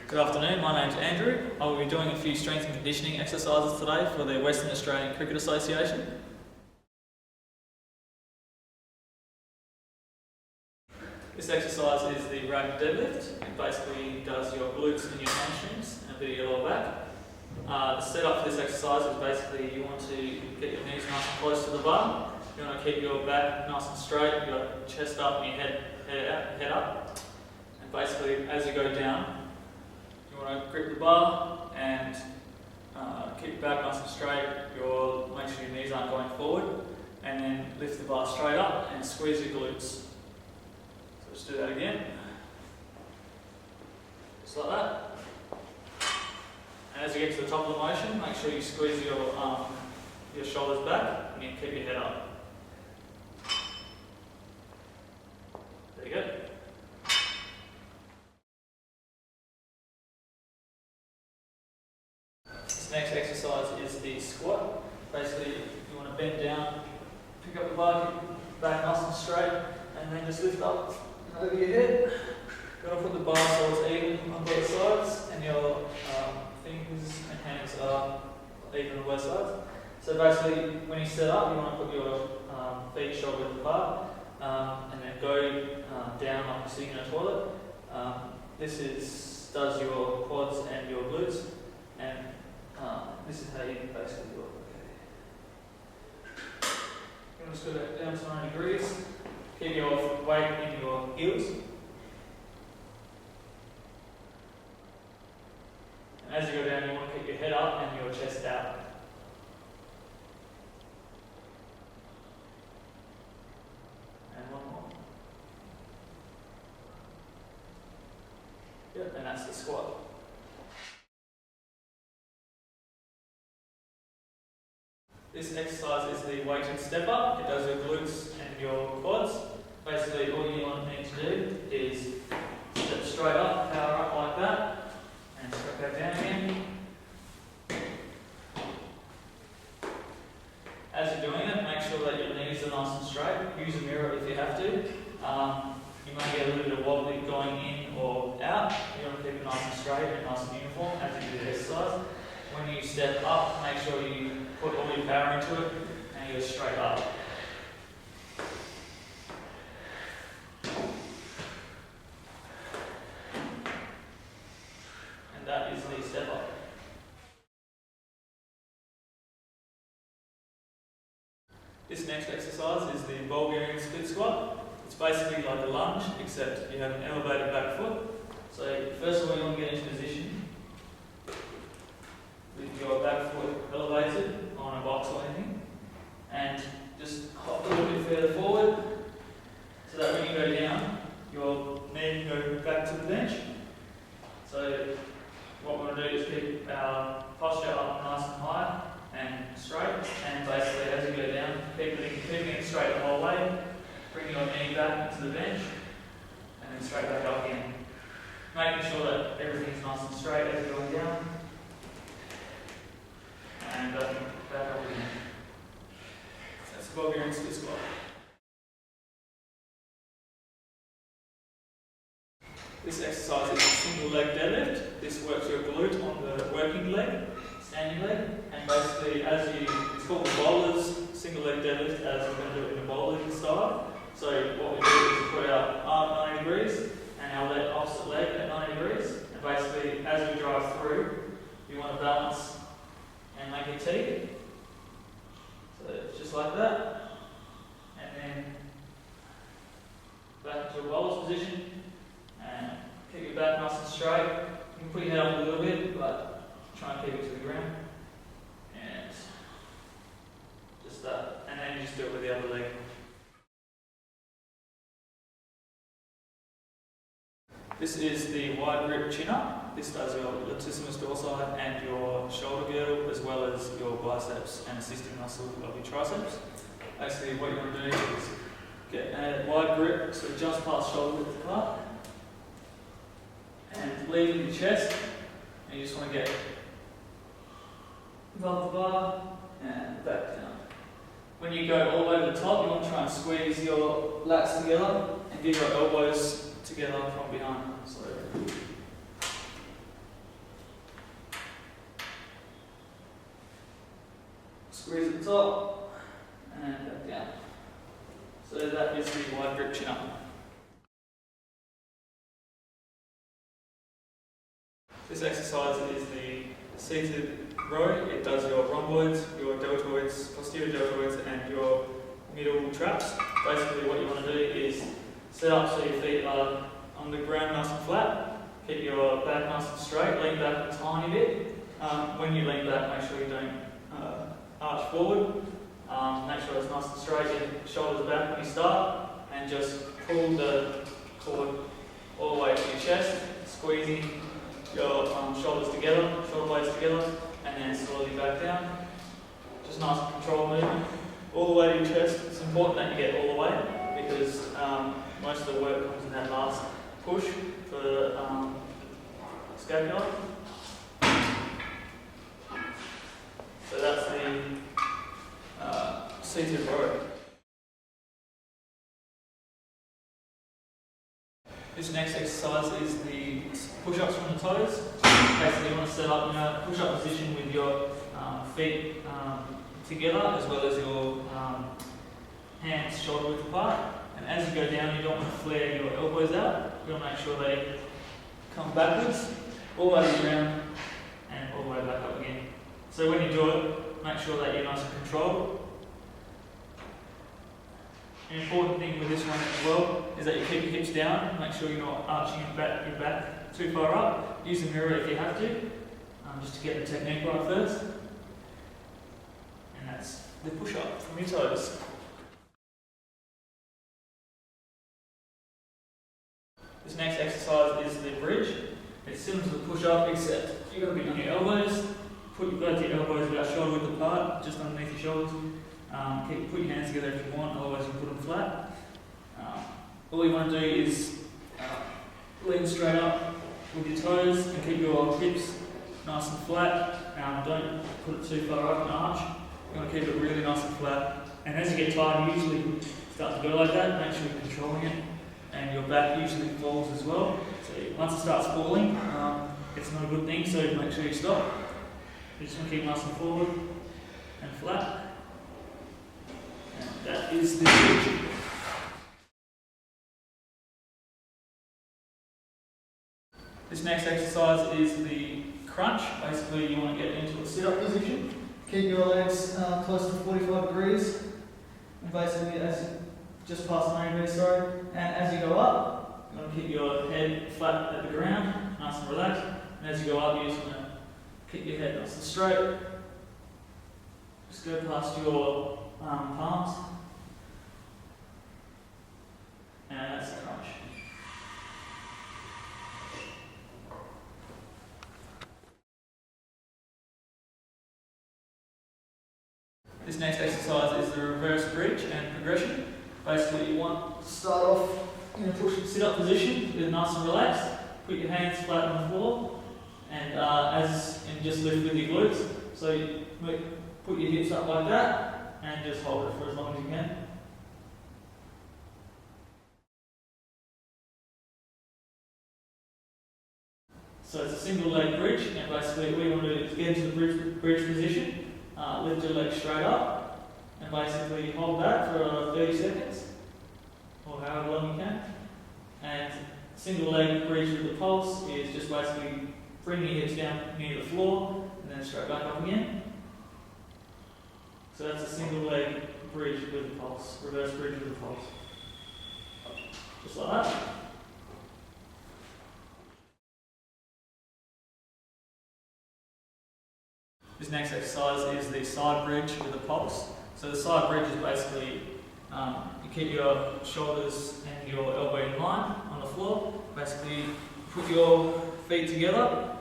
Good afternoon, my name's Andrew. I will be doing a few strength and conditioning exercises today for the Western Australian Cricket Association. This exercise is the rack deadlift. It basically does your glutes and your hamstrings and a bit of your lower back. The setup for this exercise is basically you want to get your knees nice and close to the bar. You want to keep your back nice and straight, your chest up and your head up. And basically as you go down, you want to grip the bar and keep your back nice and straight. Make sure your knees aren't going forward, and then lift the bar straight up and squeeze your glutes. So let's do that again. Just like that. And as you get to the top of the motion, make sure you squeeze your shoulders back and you keep your head up. There you go. This next exercise is the squat. Basically, you want to bend down, pick up the bar, keep your back nice and straight, and then just lift up over your head. You want to put the bar so it's even on both sides, and your fingers and hands are even on both sides. So basically, when you set up, you want to put your feet shoulder width apart, and then go down like you're sitting in a toilet. This does your quads and your glutes, and this is how you basically do it. Okay. You just go down to 90 degrees. Keep your weight in your heels. And as you go down, you want to keep your head up and your chest out. And one more. Yep, and that's the squat. This exercise is the weighted step up. It does your glutes and your quads. Basically, all you need to do is step straight up, power up like that, and step back down again. As you're doing it, make sure that your knees are nice and straight. Use a mirror if you have to. You may get a little bit of wobbly going in or out. You want to keep it nice and straight and nice and uniform as you do the exercise. When you step up, make sure you put all your power into it and you go straight up. And that is the step up. This next exercise is the Bulgarian split squat. It's basically like a lunge, except you have an elevated back foot. So first of all, you want to get into position with your back foot elevated on a box or anything, and just hop a little bit further forward so that when you go down, your knee can go back to the bench. So what we want to do is keep our posture up nice and high and straight, and basically as you go down, keeping it straight the whole way, bring your knee back into the bench, and then straight back up again. Making sure that everything's nice and straight as you're going down. And back up again. That's the Bulgarian split squat. This exercise is a single leg deadlift. This works your glute on the working leg, standing leg, and basically it's called the bowler's single leg deadlift, as we're going to do it in a bowling style. So what we do is we put our arm at 90 degrees and our opposite leg at 90 degrees, and basically as we drive through, you want to balance and make a T. So it's just like that. And then back into a bowler's position. And keep your back nice and straight. You can put your head up a little bit, but try and keep it to the ground. And just that. And then you just do it with the other leg. This is the wide grip chin up. This does your latissimus dorsi and your shoulder girdle, as well as your biceps and assisting muscle of your triceps. Basically, what you want to do is get a wide grip, so just past shoulder width apart, and leaving your chest. And you just want to get above the bar and back down. When you go all the way to the top, you want to try and squeeze your lats together and give your elbows together from behind. So squeeze at the top, and back down. So that is the wide grip chin up. This exercise is the seated row. It does your rhomboids, your deltoids, posterior deltoids, and your middle traps. Basically what you want to do is set up so your feet are on the ground nice and flat. Keep your back nice and straight, lean back a tiny bit. When you lean back, make sure you don't arch forward. Make sure it's nice and straight, your shoulders back when you start, and just pull the cord all the way to your chest, squeezing your shoulders together, shoulder blades together, and then slowly back down. Just nice and controlled movement. All the way to your chest. It's important that you get all the way because most of the work comes in that last push for the scapula. So that's the seated row. This next exercise is the push-ups from the toes. Basically you want to set up in a push-up position with your feet together as well as your hands shoulder width apart. And as you go down, you don't want to flare your elbows out. You want to make sure they come backwards, all the way to the ground, and all the way back up again. So when you do it, make sure that you're nice and controlled. An important thing with this one as well is that you keep your hips down. Make sure you're not arching your back too far up. Use a mirror if you have to, just to get the technique right first. And that's the push-up from your toes. This next exercise is the bridge. It's similar to the push-up, except you've got to be on your elbows. Put both your elbows about shoulder width apart, just underneath your shoulders. Put your hands together if you want, otherwise you put them flat. All you want to do is lean straight up with your toes and keep your hips nice and flat. Don't put it too far up and arch. You want to keep it really nice and flat. And as you get tired, you usually start to go like that. Make sure you're controlling it. And your back usually falls as well. So once it starts falling, it's not a good thing, so make sure you stop. You just want to keep nice and forward and flat. And that is the bridge. This next exercise is the crunch. Basically, you want to get into a sit-up position. Keep your legs close to 45 degrees. And basically, just past 90 degrees, sorry. And as you go up, you want to keep your head flat at the ground, nice and relaxed. And as you go up, you just want to keep your head nice and straight. Just go past your palms. And that's the crunch. This next exercise is the reverse bridge and progression. Basically, you want to start off in a push and sit-up position, get nice and relaxed. Put your hands flat on the floor, and just lift with your glutes. So you put your hips up like that, and just hold it for as long as you can. So it's a single leg bridge, and basically what you want to do is get into the bridge position, lift your legs straight up, and basically hold that for 30 seconds, or however long you can. And single leg bridge with the pulse is just basically bring your hips down near the floor, and then straight back up again. So that's a single leg bridge with the pulse, reverse bridge with the pulse. Just like that. This next exercise is the side bridge with a pulse. So the side bridge is basically, you keep your shoulders and your elbow in line on the floor. Basically, put your feet together,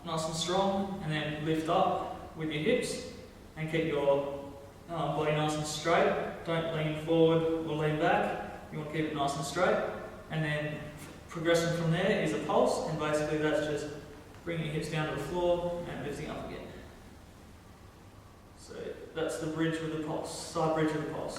nice and strong, and then lift up with your hips, and keep your body nice and straight. Don't lean forward or lean back. You want to keep it nice and straight. And then progressing from there is a pulse, and basically that's just bringing your hips down to the floor and lifting up again. So that's the bridge with the pulse, side bridge with the pulse.